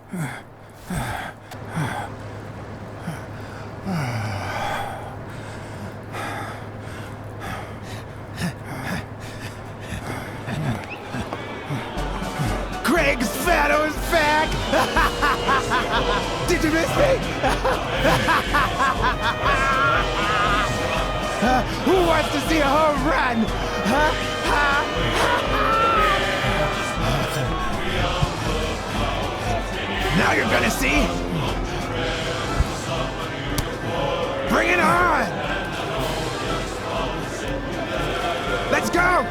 Craig Spano's back! Did you miss me? Who wants to see a home run? Now you're gonna see. Bring it on! Let's go!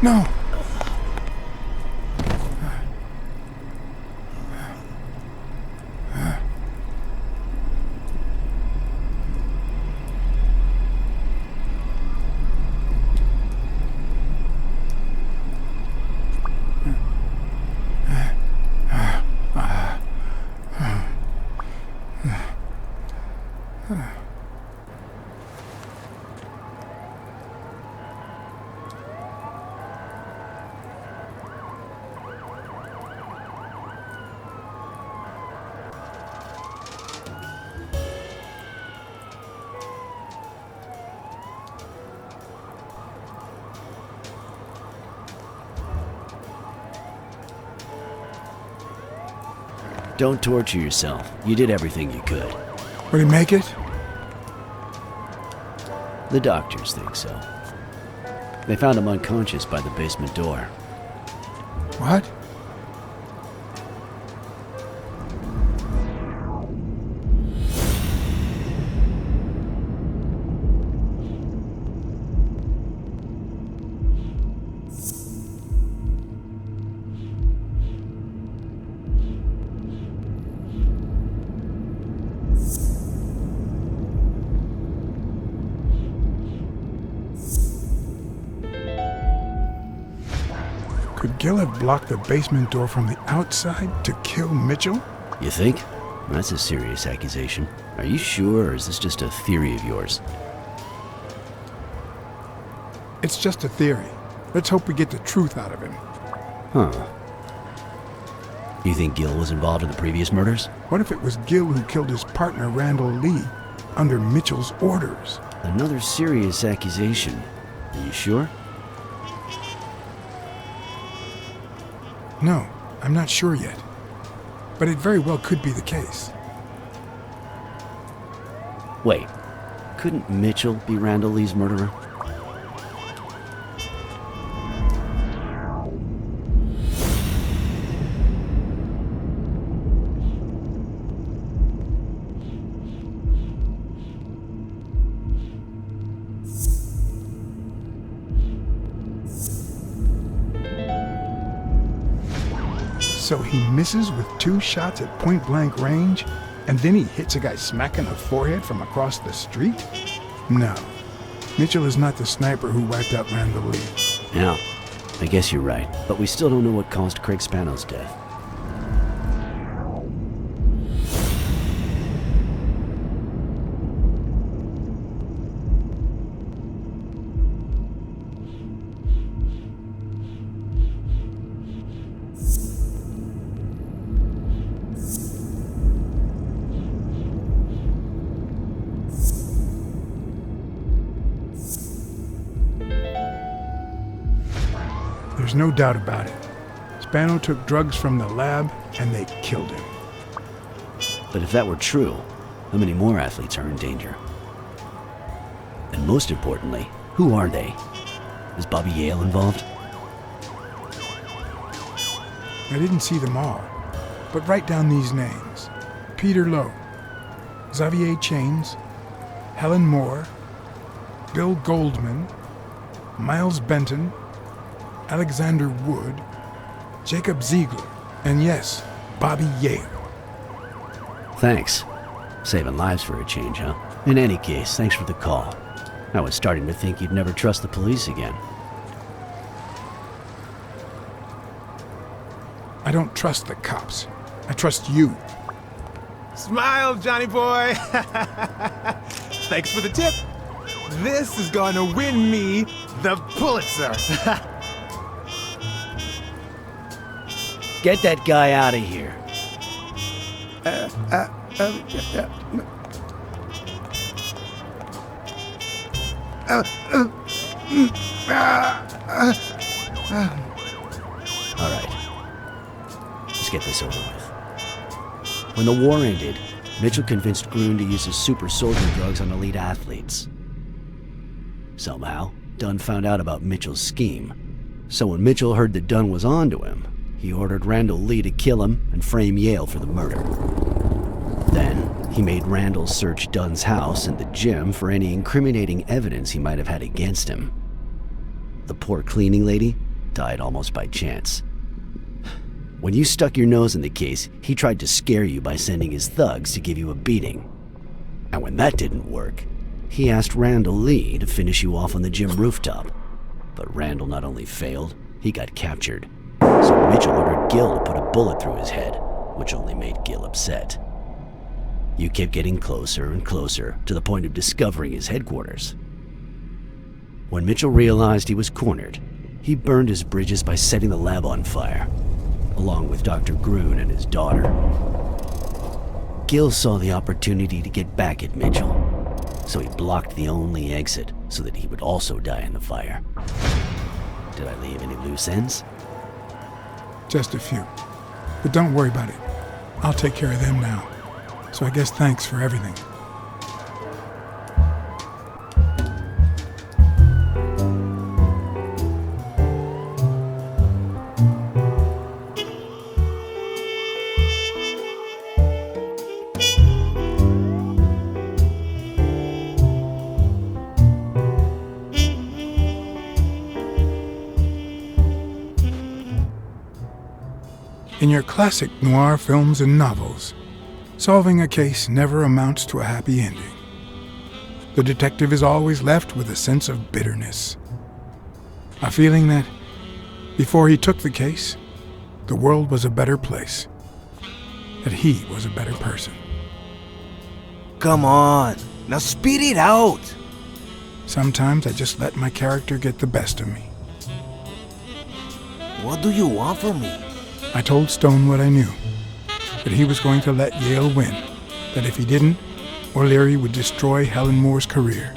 No. Don't torture yourself. You did everything you could. Will he make it? The doctors think so. They found him unconscious by the basement door. What? Could Gil have blocked the basement door from the outside to kill Mitchell? You think? That's a serious accusation. Are you sure, or is this just a theory of yours? It's just a theory. Let's hope we get the truth out of him. Huh. You think Gil was involved in the previous murders? What if it was Gil who killed his partner, Randall Lee, under Mitchell's orders? Another serious accusation. Are you sure? No, I'm not sure yet. But it very well could be the case. Wait, couldn't Mitchell be Randall Lee's murderer? So he misses with 2 shots at point-blank range, and then he hits a guy smack in the forehead from across the street? No. Mitchell is not the sniper who wiped out Randall Lee. Yeah, I guess you're right. But we still don't know what caused Craig Spano's death. There's no doubt about it. Spano took drugs from the lab, and they killed him. But if that were true, how many more athletes are in danger? And most importantly, who are they? Is Bobby Yale involved? I didn't see them all, but write down these names. Peter Lowe, Xavier Chains, Helen Moore, Bill Goldman, Miles Benton, Alexander Wood, Jacob Ziegler, and yes, Bobby Yale. Thanks. Saving lives for a change, huh? In any case, thanks for the call. I was starting to think you'd never trust the police again. I don't trust the cops. I trust you. Smile, Johnny boy. Thanks for the tip. This is going to win me the Pulitzer. Get that guy out of here. All right. Let's get this over with. When the war ended, Mitchell convinced Grun to use his super soldier drugs on elite athletes. Somehow, Dunn found out about Mitchell's scheme. So when Mitchell heard that Dunn was onto him, he ordered Randall Lee to kill him and frame Yale for the murder. Then, he made Randall search Dunn's house and the gym for any incriminating evidence he might have had against him. The poor cleaning lady died almost by chance. When you stuck your nose in the case, he tried to scare you by sending his thugs to give you a beating. And when that didn't work, he asked Randall Lee to finish you off on the gym rooftop. But Randall not only failed, he got captured. So Mitchell ordered Gil to put a bullet through his head, which only made Gil upset. You kept getting closer and closer to the point of discovering his headquarters. When Mitchell realized he was cornered, he burned his bridges by setting the lab on fire, along with Dr. Grun and his daughter. Gil saw the opportunity to get back at Mitchell, so he blocked the only exit so that he would also die in the fire. Did I leave any loose ends? Just a few. But don't worry about it. I'll take care of them now. So I guess thanks for everything. In your classic noir films and novels, solving a case never amounts to a happy ending. The detective is always left with a sense of bitterness. A feeling that, before he took the case, the world was a better place. That he was a better person. Come on, now speed it out! Sometimes I just let my character get the best of me. What do you want from me? I told Stone what I knew. That he was going to let Yale win. That if he didn't, O'Leary would destroy Helen Moore's career.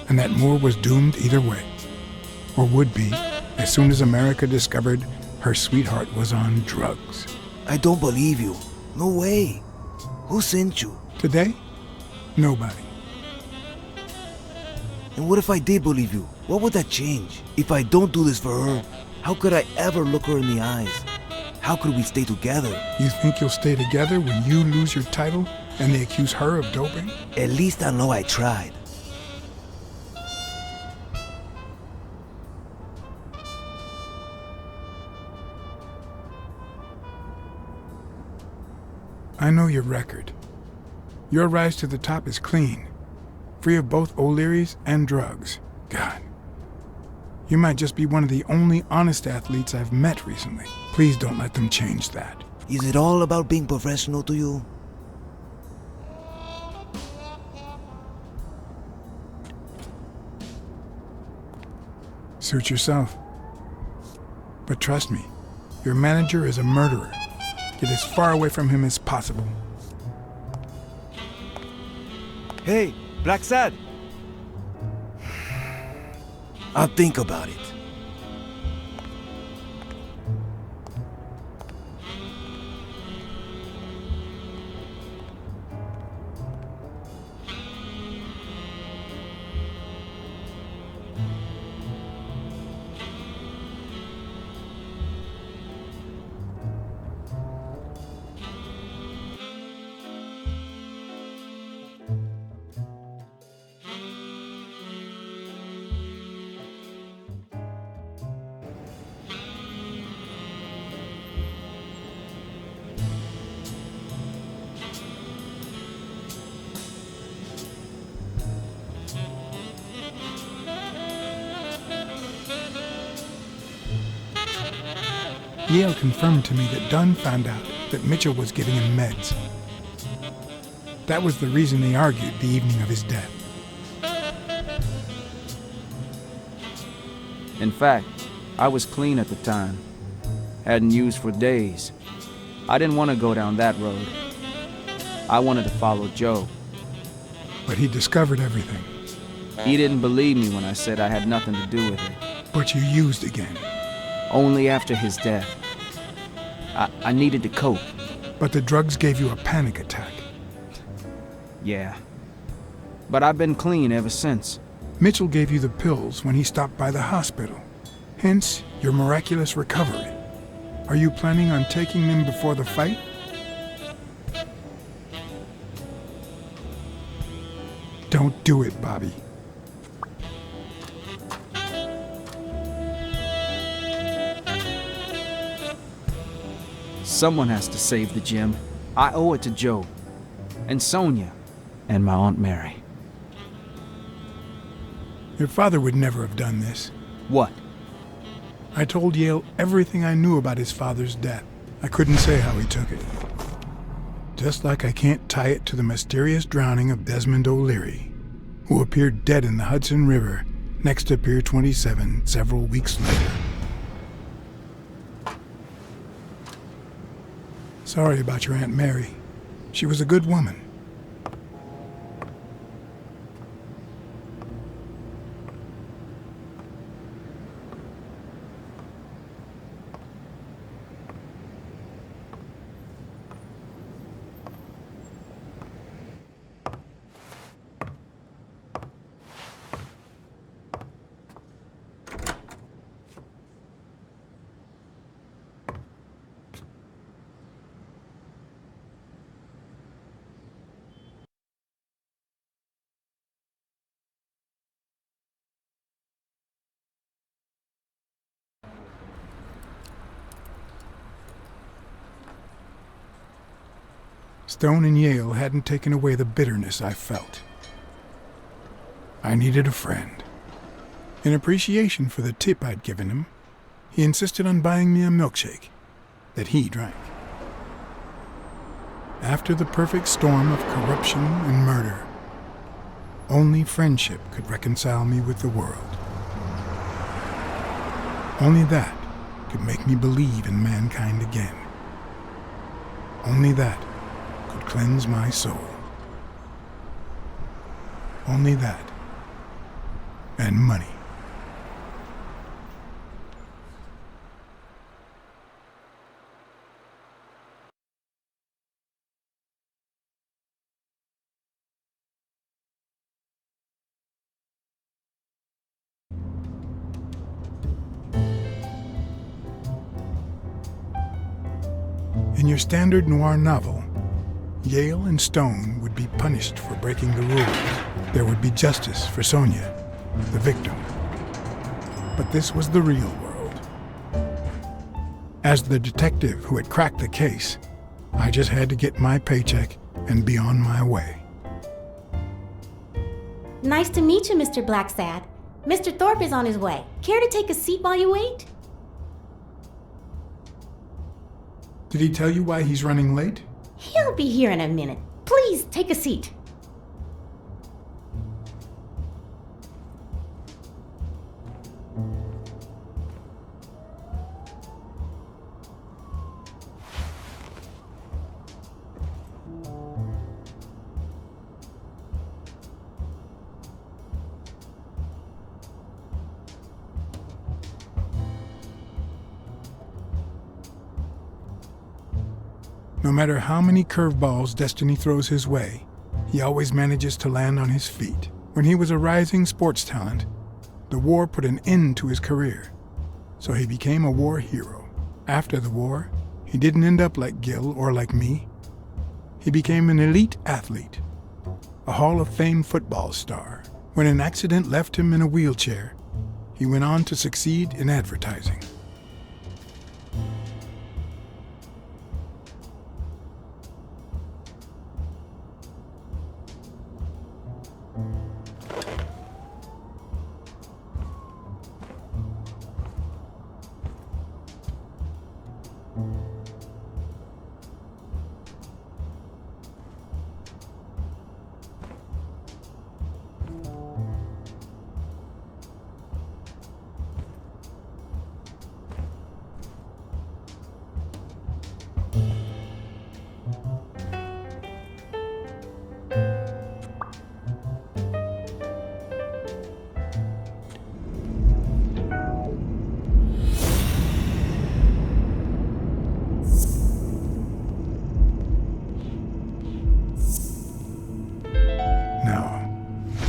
And that Moore was doomed either way. Or would be, as soon as America discovered her sweetheart was on drugs. I don't believe you. No way. Who sent you? Today? Nobody. And what if I did believe you? What would that change? If I don't do this for her, how could I ever look her in the eyes? How could we stay together? You think you'll stay together when you lose your title and they accuse her of doping? At least I know I tried. I know your record. Your rise to the top is clean, free of both O'Leary's and drugs. God. You might just be one of the only honest athletes I've met recently. Please don't let them change that. Is it all about being professional to you? Suit yourself. But trust me, your manager is a murderer. Get as far away from him as possible. Hey, BLACKSAD! I'll think about it. Yale confirmed to me that Dunn found out that Mitchell was giving him meds. That was the reason they argued the evening of his death. In fact, I was clean at the time. Hadn't used for days. I didn't want to go down that road. I wanted to follow Joe. But he discovered everything. He didn't believe me when I said I had nothing to do with it. But you used again. Only after his death. I needed to cope. But the drugs gave you a panic attack. Yeah. But I've been clean ever since. Mitchell gave you the pills when he stopped by the hospital. Hence, your miraculous recovery. Are you planning on taking them before the fight? Don't do it, Bobby. Someone has to save the gym. I owe it to Joe. And Sonia. And my Aunt Mary. Your father would never have done this. What? I told Yale everything I knew about his father's death. I couldn't say how he took it. Just like I can't tie it to the mysterious drowning of Desmond O'Leary, who appeared dead in the Hudson River next to Pier 27 several weeks later. Sorry about your Aunt Mary. She was a good woman. Stone and Yale hadn't taken away the bitterness I felt. I needed a friend. In appreciation for the tip I'd given him, he insisted on buying me a milkshake that he drank. After the perfect storm of corruption and murder, only friendship could reconcile me with the world. Only that could make me believe in mankind again. Only that could cleanse my soul. Only that. And money. In your standard noir novel, Yale and Stone would be punished for breaking the rules. There would be justice for Sonia, the victim. But this was the real world. As the detective who had cracked the case, I just had to get my paycheck and be on my way. Nice to meet you, Mr. BLACKSAD. Mr. Thorpe is on his way. Care to take a seat while you wait? Did he tell you why he's running late? He'll be here in a minute. Please, take a seat. No matter how many curveballs destiny throws his way, he always manages to land on his feet. When he was a rising sports talent, the war put an end to his career, so he became a war hero. After the war, he didn't end up like Gil or like me. He became an elite athlete, a Hall of Fame football star. When an accident left him in a wheelchair, he went on to succeed in advertising.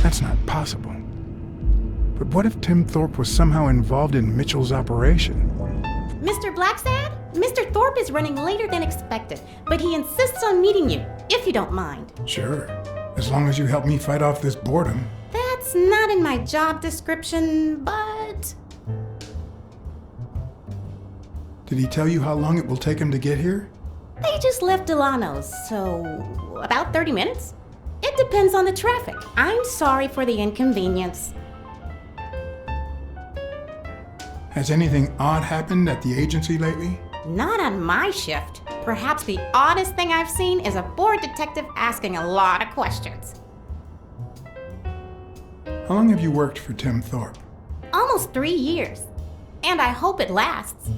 That's not possible. But what if Tim Thorpe was somehow involved in Mitchell's operation? Mr. Blacksad? Mr. Thorpe is running later than expected, but he insists on meeting you, if you don't mind. Sure, as long as you help me fight off this boredom. That's not in my job description, but... Did he tell you how long it will take him to get here? They just left Delano's, so about 30 minutes? It depends on the traffic. I'm sorry for the inconvenience. Has anything odd happened at the agency lately? Not on my shift. Perhaps the oddest thing I've seen is a bored detective asking a lot of questions. How long have you worked for Tim Thorpe? Almost 3 years. And I hope it lasts.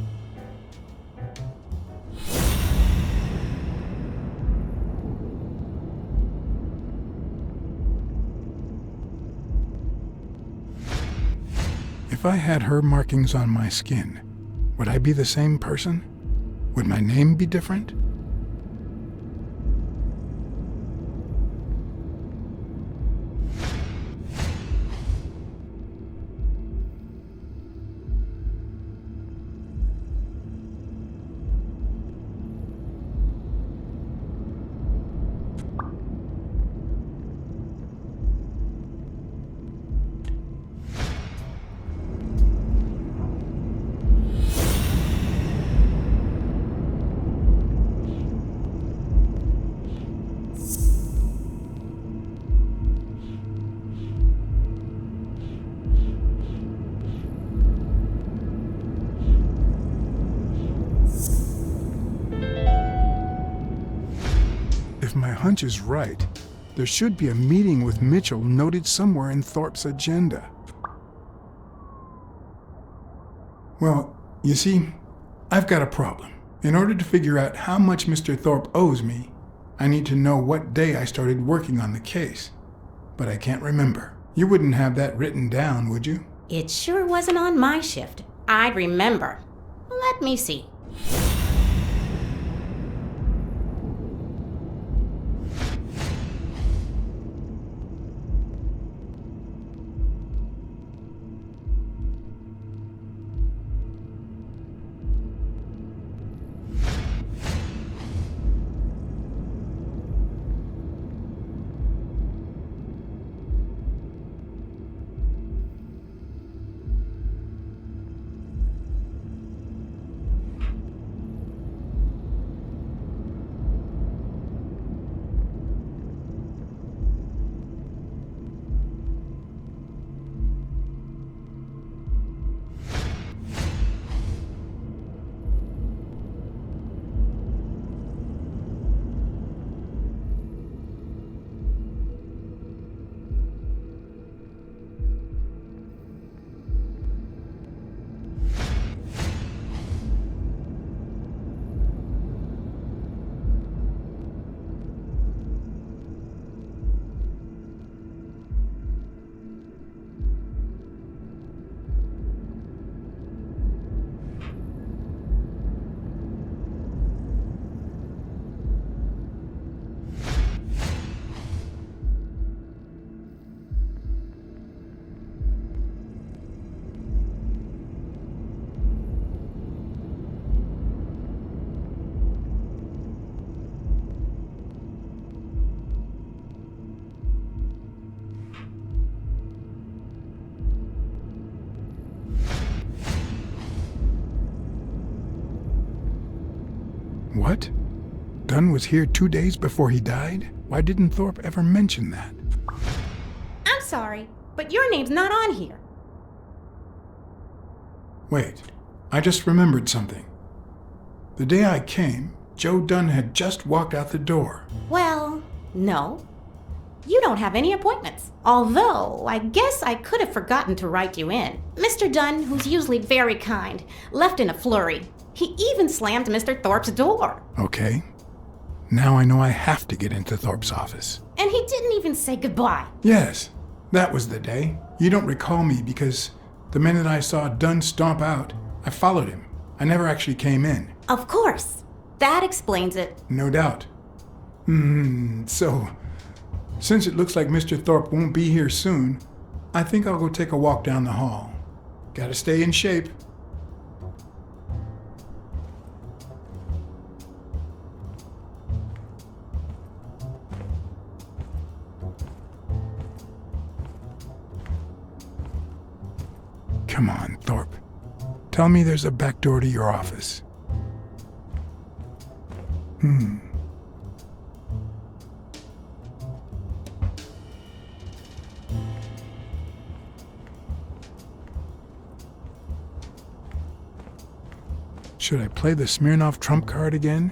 If I had her markings on my skin, would I be the same person? Would my name be different? If my hunch is right, there should be a meeting with Mitchell noted somewhere in Thorpe's agenda. Well, you see, I've got a problem. In order to figure out how much Mr. Thorpe owes me, I need to know what day I started working on the case. But I can't remember. You wouldn't have that written down, would you? It sure wasn't on my shift. I'd remember. Let me see. What? Dunn was here 2 days before he died? Why didn't Thorpe ever mention that? I'm sorry, but your name's not on here. Wait, I just remembered something. The day I came, Joe Dunn had just walked out the door. Well, no. You don't have any appointments. Although, I guess I could have forgotten to write you in. Mr. Dunn, who's usually very kind, left in a flurry. He even slammed Mr. Thorpe's door. Okay. Now I know I have to get into Thorpe's office. And he didn't even say goodbye. Yes, that was the day. You don't recall me because the minute I saw Dunn stomp out, I followed him. I never actually came in. Of course. That explains it. No doubt. So Since it looks like Mr. Thorpe won't be here soon, I think I'll go take a walk down the hall. Gotta stay in shape. Come on, Thorpe. Tell me there's a back door to your office. Should I play the Smirnoff trump card again?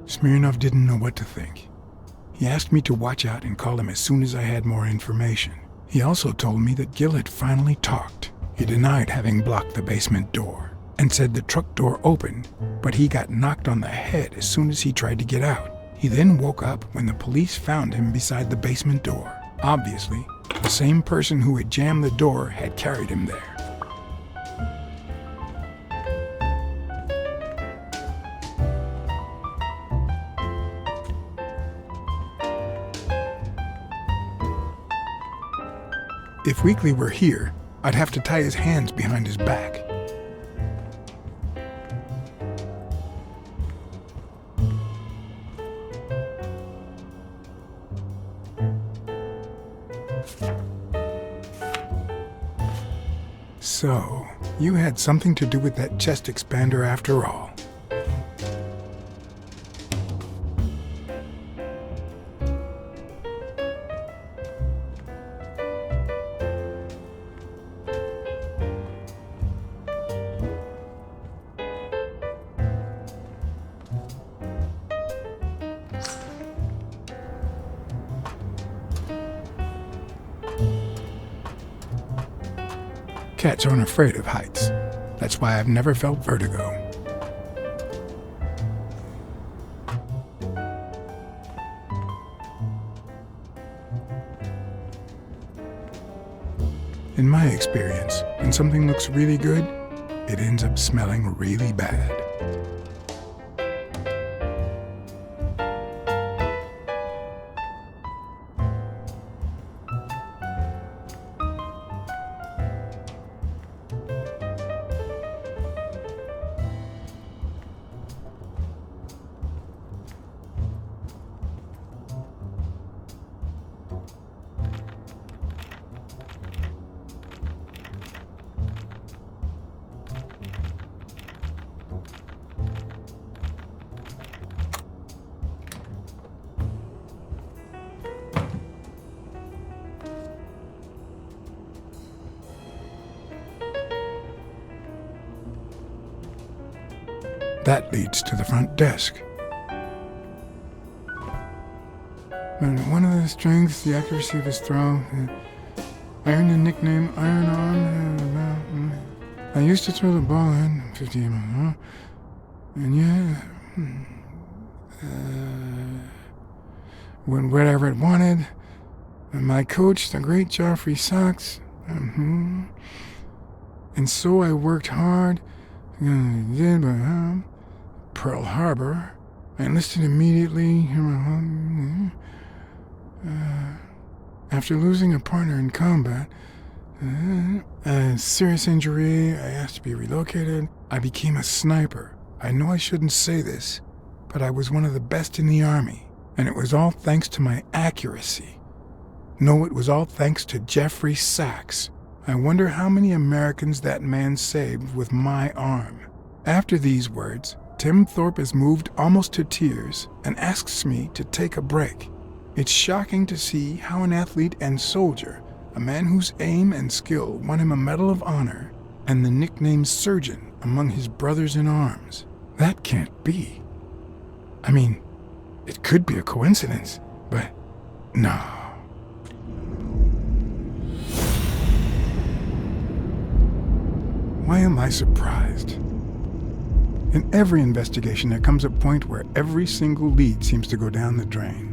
Smirnoff didn't know what to think. He asked me to watch out and call him as soon as I had more information. He also told me that Gil had finally talked. He denied having blocked the basement door and said the truck door opened, but he got knocked on the head as soon as he tried to get out. He then woke up when the police found him beside the basement door. Obviously, the same person who had jammed the door had carried him there. If Weekly were here, I'd have to tie his hands behind his back. So, you had something to do with that chest expander after all. Cats aren't afraid of heights. That's why I've never felt vertigo. In my experience, when something looks really good, it ends up smelling really bad. That leads to the front desk. And one of the strengths, the accuracy of his throw. I earned the nickname Iron Arm. I used to throw the ball in 50 miles. And yeah, when whatever it wanted. And my coach, the great Joffrey Sachs. And so I worked hard. Did, but Pearl Harbor. I enlisted immediately. After losing a partner in combat, a serious injury, I asked to be relocated. I became a sniper. I know I shouldn't say this, but I was one of the best in the Army, and it was all thanks to my accuracy. No, it was all thanks to Jeffrey Sachs. I wonder how many Americans that man saved with my arm. After these words, Tim Thorpe is moved almost to tears and asks me to take a break. It's shocking to see how an athlete and soldier, a man whose aim and skill won him a Medal of Honor and the nickname Surgeon among his brothers in arms. That can't be. I mean, it could be a coincidence, but no. Why am I surprised? In every investigation, there comes a point where every single lead seems to go down the drain.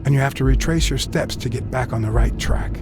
and you have to retrace your steps to get back on the right track.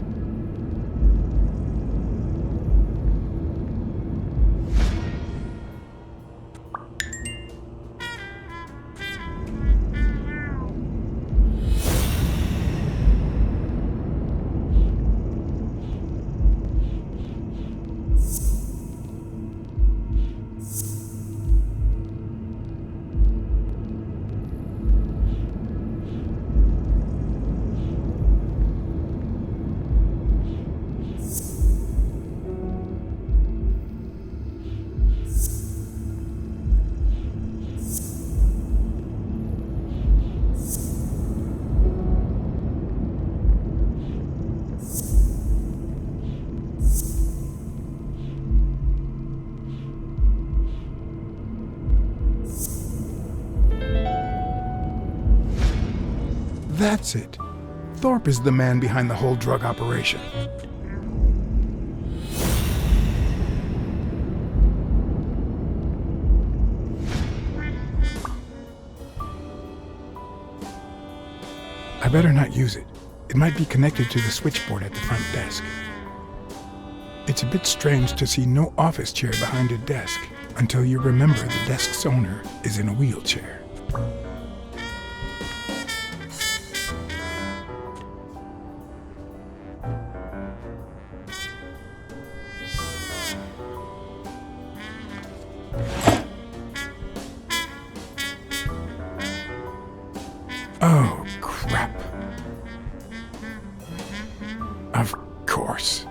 That's it. Thorpe is the man behind the whole drug operation. I better not use it. It might be connected to the switchboard at the front desk. It's a bit strange to see no office chair behind a desk until you remember the desk's owner is in a wheelchair. Oh, crap. Of course.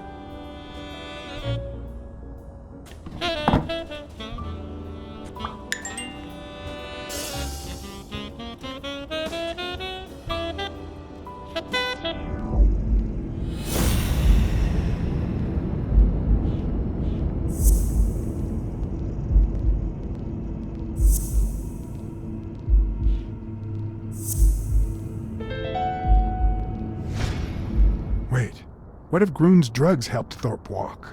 Wait, what if Groon's drugs helped Thorpe walk?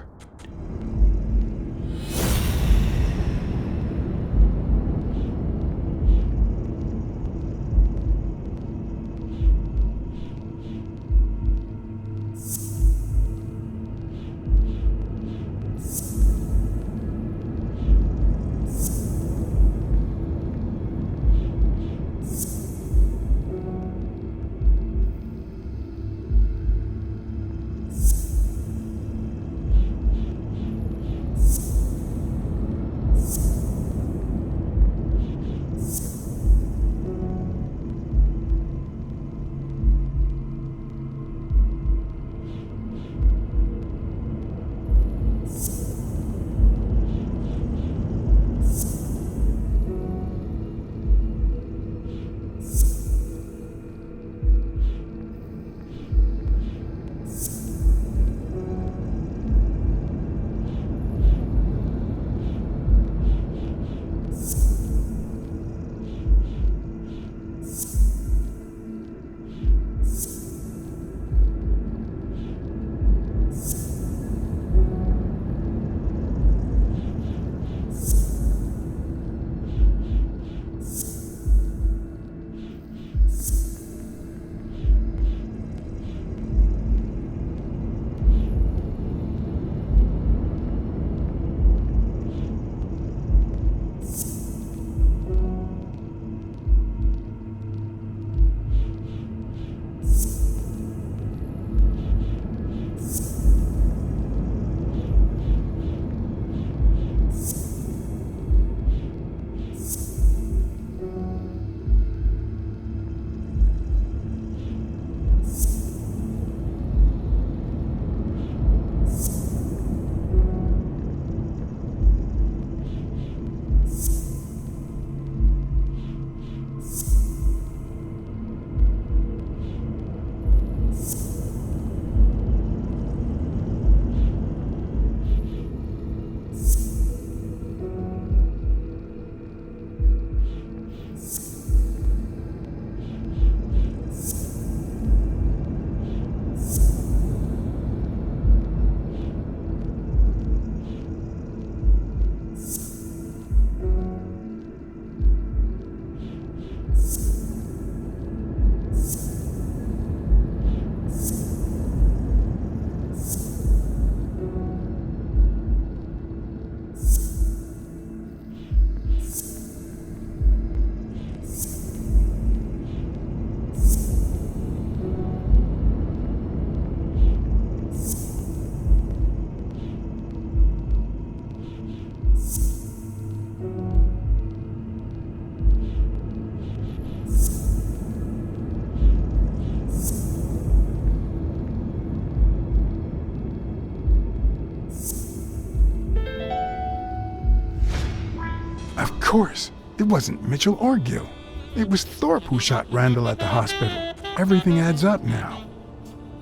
course, it wasn't Mitchell or Gil. It was Thorpe who shot Randall at the hospital. Everything adds up now.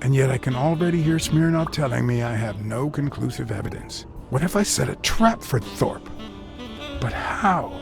And yet I can already hear Smirnov telling me I have no conclusive evidence. What if I set a trap for Thorpe? But how?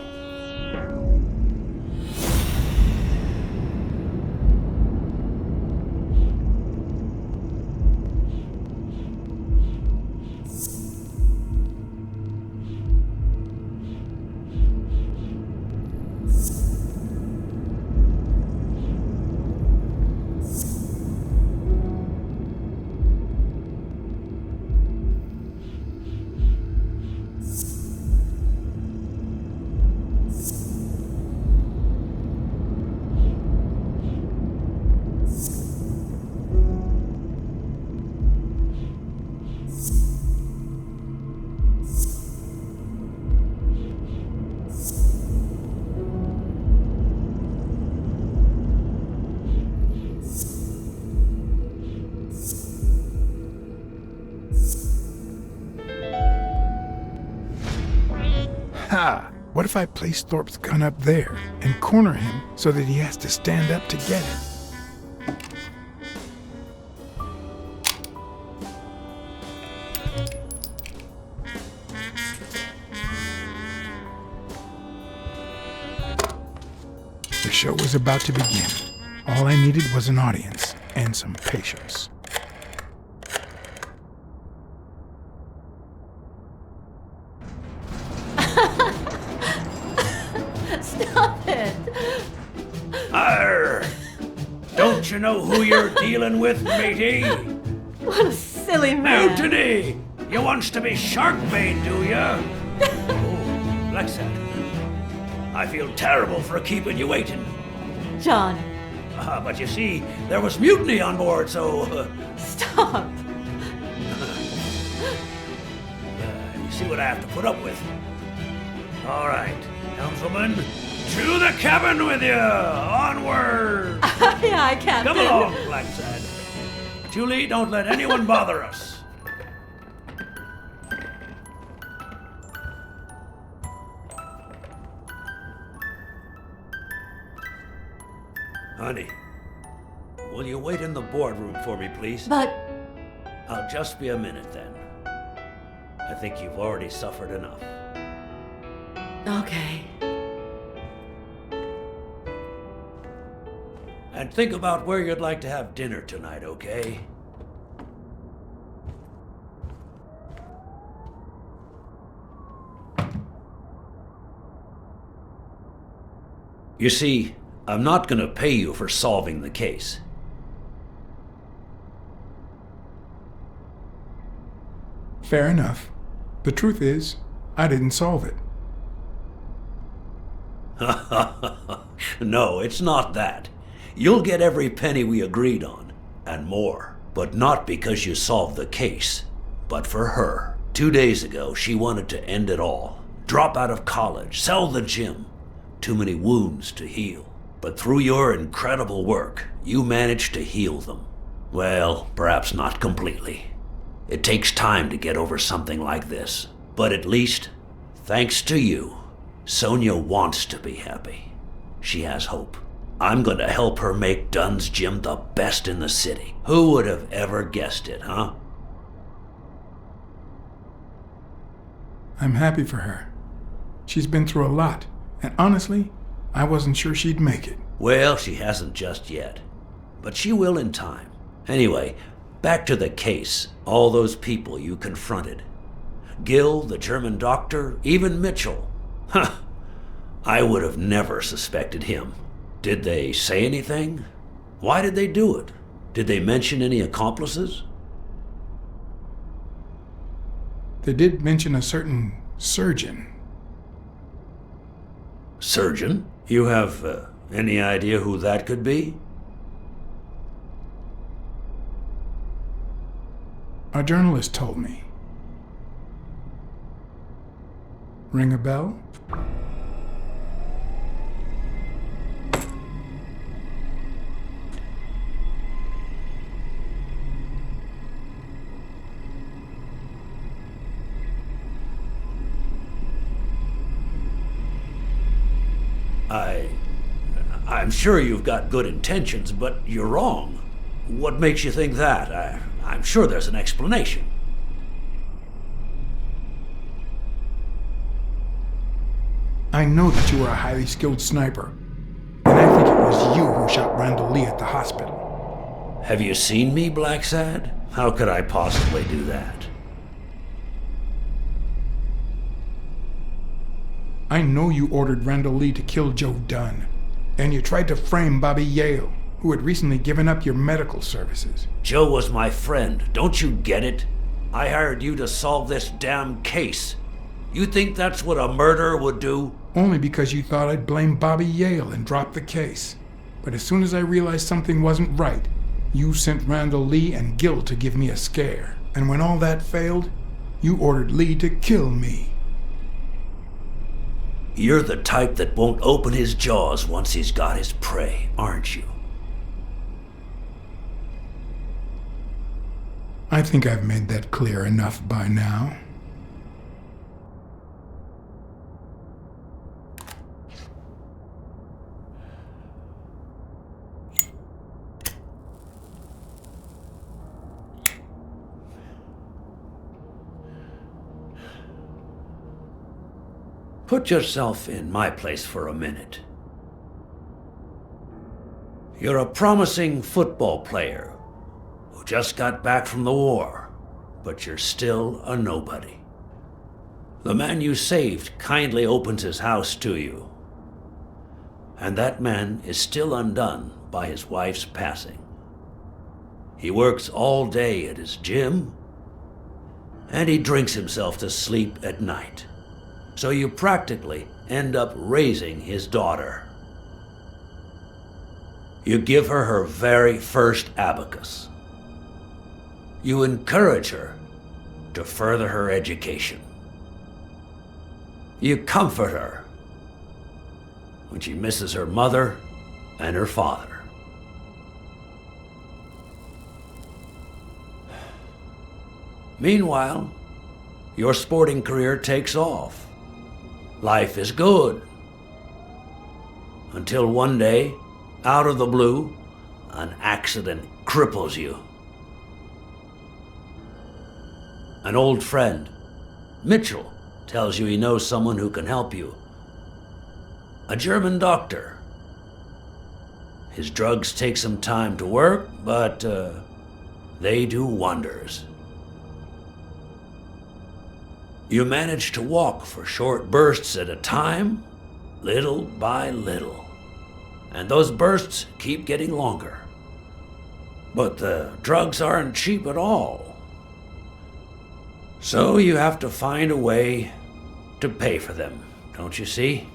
Ha! What if I place Thorpe's gun up there and corner him so that he has to stand up to get it? The show was about to begin. All I needed was an audience and some patience. Stop it! Arr! Don't you know who you're dealing with, matey? What a silly man. Mutiny! You wants to be Sharkbait, do ya? Oh, BLACKSAD. I feel terrible for keeping you waiting. John, But you see, there was mutiny on board, so... stop. you see what I have to put up with. All right, helmswoman, to the cabin with you! Onward! Aye, aye, Captain. Come along, BLACKSAD. Julie, don't let anyone bother us. Honey, will you wait in the boardroom for me, please? But, I'll just be a minute then. I think you've already suffered enough. okay. And think about where you'd like to have dinner tonight, okay? You see, I'm not gonna pay you for solving the case. Fair enough. The truth is, I didn't solve it. No, it's not that. You'll get every penny we agreed on, and more. But not because you solved the case, but for her. 2 days ago, she wanted to end it all. Drop out of college, sell the gym. Too many wounds to heal. But through your incredible work, you managed to heal them. Well, perhaps not completely. It takes time to get over something like this. But at least, thanks to you, Sonia wants to be happy. She has hope. I'm gonna help her make Dunn's Gym the best in the city. Who would have ever guessed it, huh? I'm happy for her. She's been through a lot, and honestly, I wasn't sure she'd make it. Well, she hasn't just yet. But she will in time. Anyway, back to the case. All those people you confronted. Gil, the German doctor, even Mitchell. Huh. I would have never suspected him. Did they say anything? Why did they do it? Did they mention any accomplices? They did mention a certain surgeon. Surgeon? You have any idea who that could be? A journalist told me. Ring a bell? I'm sure you've got good intentions, but you're wrong. What makes you think that? I'm sure there's an explanation. I know that you are a highly skilled sniper, and I think it was you who shot Randall Lee at the hospital. Have you seen me, BLACKSAD? How could I possibly do that? I know you ordered Randall Lee to kill Joe Dunn, and you tried to frame Bobby Yale, who had recently given up your medical services. Joe was my friend, don't you get it? I hired you to solve this damn case. You think that's what a murderer would do? Only because you thought I'd blame Bobby Yale and drop the case. But as soon as I realized something wasn't right, you sent Randall Lee and Gil to give me a scare. And when all that failed, you ordered Lee to kill me. You're the type that won't open his jaws once he's got his prey, aren't you? I think I've made that clear enough by now. Put yourself in my place for a minute. You're a promising football player who just got back from the war, but you're still a nobody. The man you saved kindly opens his house to you, and that man is still undone by his wife's passing. He works all day at his gym, and he drinks himself to sleep at night. So you practically end up raising his daughter. You give her her very first abacus. You encourage her to further her education. You comfort her when she misses her mother and her father. Meanwhile, your sporting career takes off. Life is good. Until one day, out of the blue, an accident cripples you. An old friend, Mitchell, tells you he knows someone who can help you. A German doctor. His drugs take some time to work, but they do wonders. You manage to walk for short bursts at a time, little by little. And those bursts keep getting longer. But the drugs aren't cheap at all. So you have to find a way to pay for them, don't you see?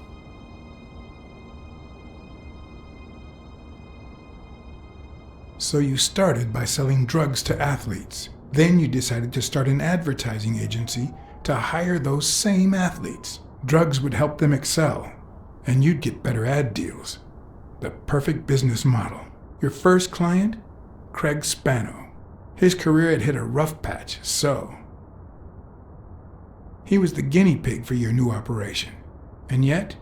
So you started by selling drugs to athletes. Then you decided to start an advertising agency to hire those same athletes. Drugs would help them excel, and you'd get better ad deals. The perfect business model. Your first client? Craig Spano. His career had hit a rough patch, so he was the guinea pig for your new operation. And yet,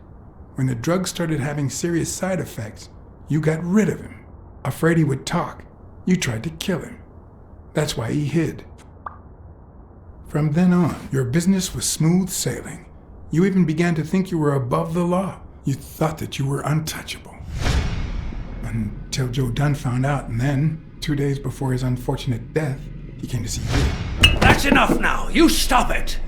when the drugs started having serious side effects, you got rid of him. Afraid he would talk, you tried to kill him. That's why he hid. From then on, your business was smooth sailing. You even began to think you were above the law. You thought that you were untouchable. Until Joe Dunn found out, and then, 2 days before his unfortunate death, he came to see you. That's enough now! You stop it!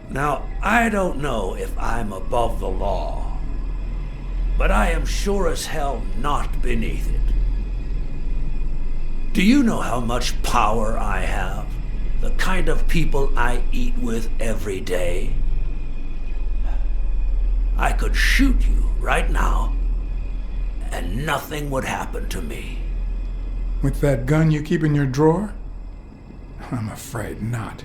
Now, I don't know if I'm above the law, but I am sure as hell not beneath it. Do you know how much power I have? The kind of people I eat with every day? I could shoot you right now, and nothing would happen to me. With that gun you keep in your drawer? I'm afraid not.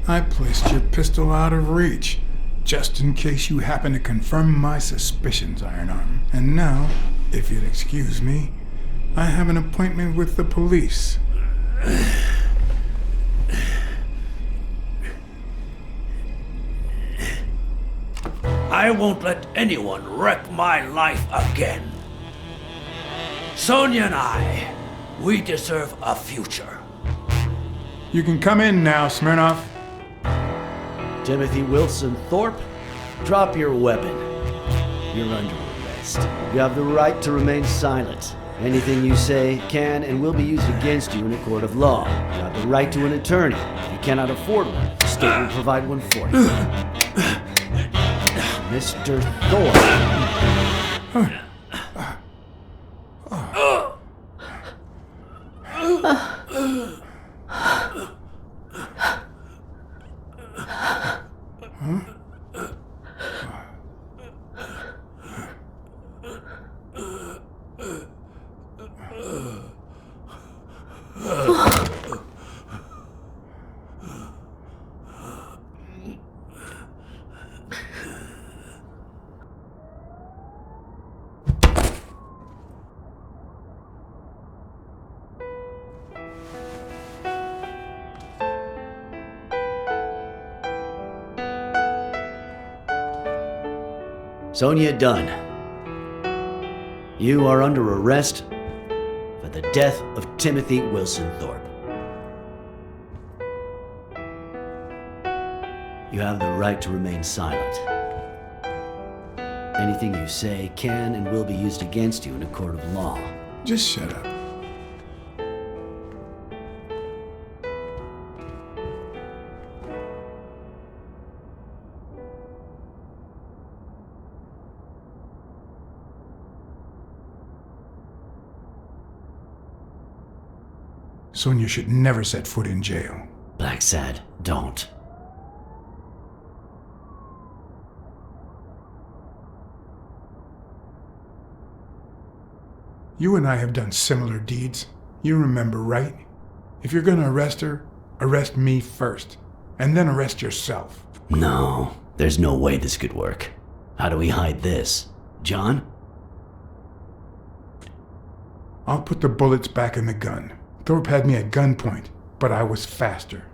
I placed your pistol out of reach, just in case you happen to confirm my suspicions, Iron Arm. And now, if you'd excuse me, I have an appointment with the police. I won't let anyone wreck my life again. Sonia and I, we deserve a future. You can come in now, Smirnoff. Timothy Wilson Thorpe, drop your weapon. You're under arrest. You have the right to remain silent. Anything you say can and will be used against you in a court of law. You have the right to an attorney. If you cannot afford one, the state will provide one for you. Mr. Thorpe. Sonia Dunn, you are under arrest for the death of Timothy Wilson Thorpe. You have the right to remain silent. Anything you say can and will be used against you in a court of law. Just shut up. Sonia should never set foot in jail. BLACKSAD, don't. You and I have done similar deeds. You remember, right? If you're gonna arrest her, arrest me first, and then arrest yourself. No, there's no way this could work. How do we hide this? John? I'll put the bullets back in the gun. Thorpe had me at gunpoint, but I was faster.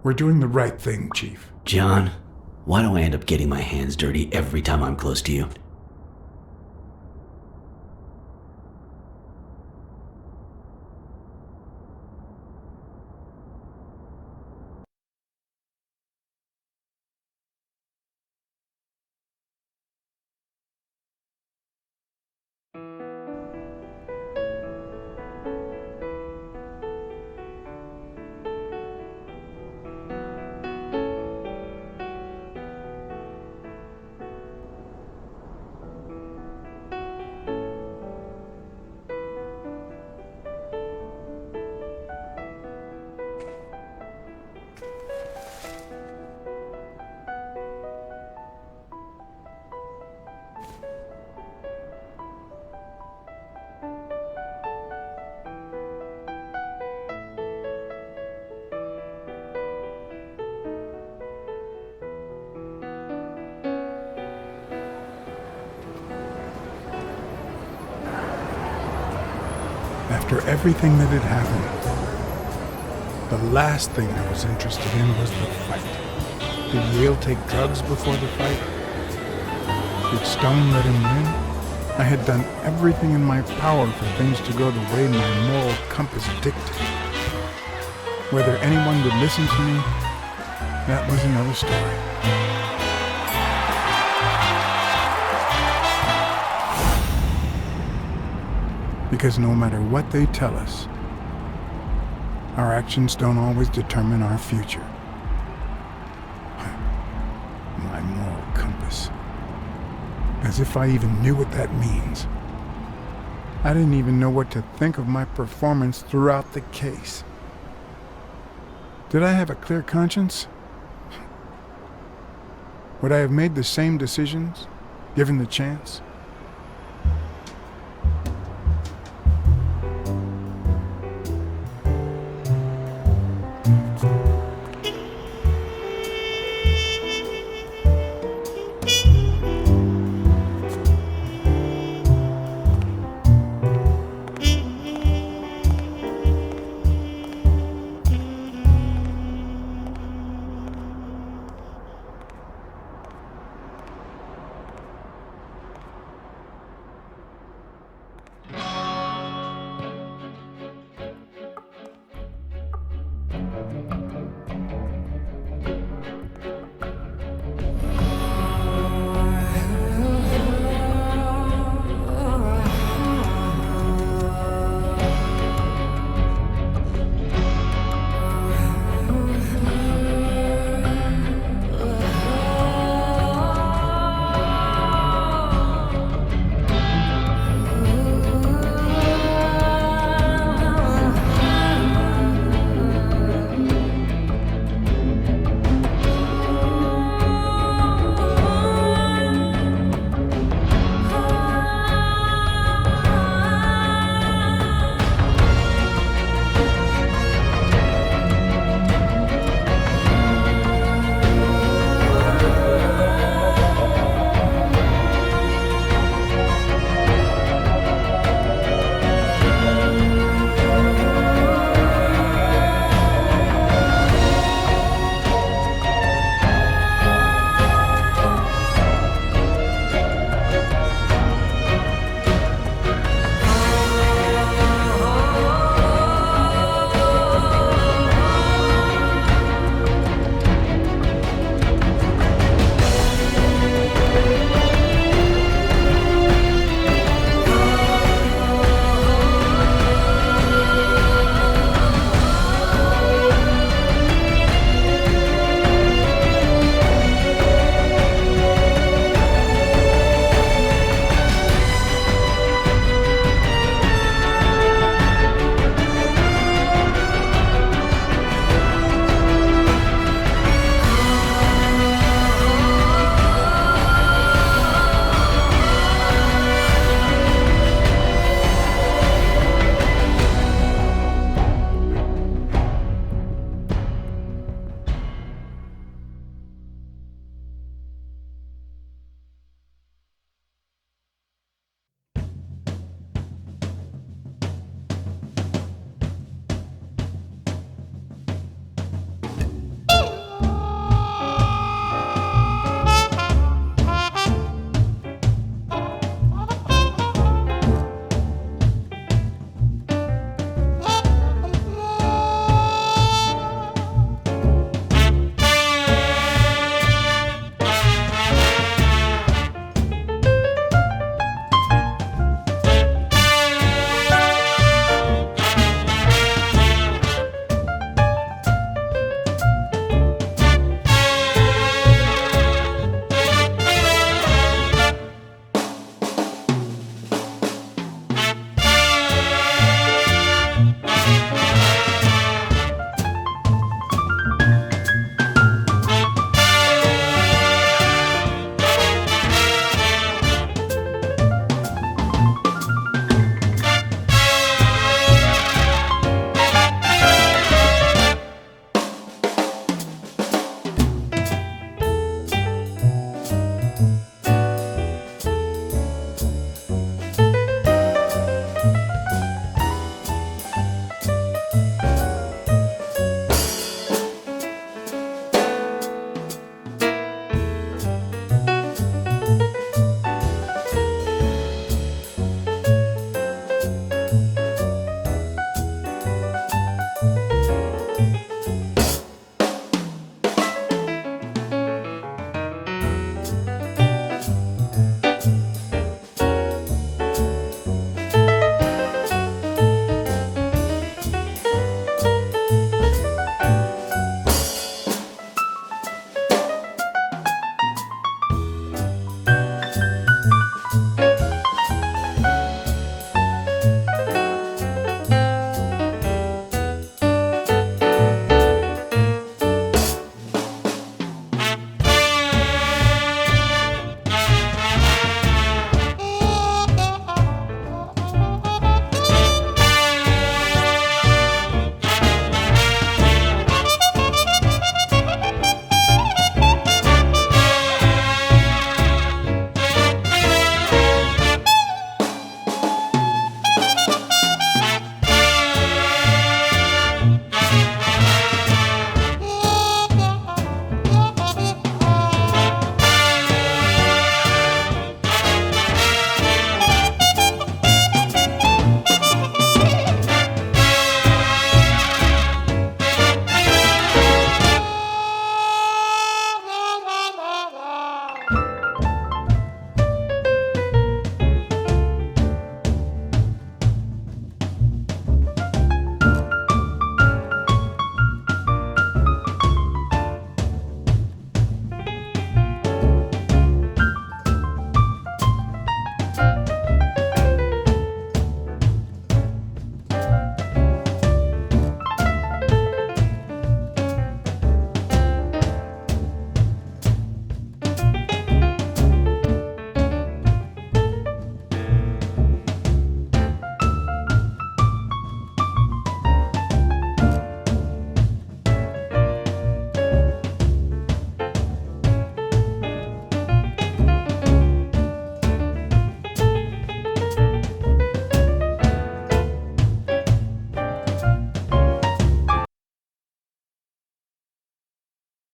We're doing the right thing, Chief. John, why do I end up getting my hands dirty every time I'm close to you? After everything that had happened, the last thing I was interested in was the fight. Did Yale take drugs before the fight? Did Stone let him win? I had done everything in my power for things to go the way my moral compass dictated. Whether anyone would listen to me, that was another story. Because no matter what they tell us, our actions don't always determine our future. My moral compass. As if I even knew what that means. I didn't even know what to think of my performance throughout the case. Did I have a clear conscience? Would I have made the same decisions, given the chance?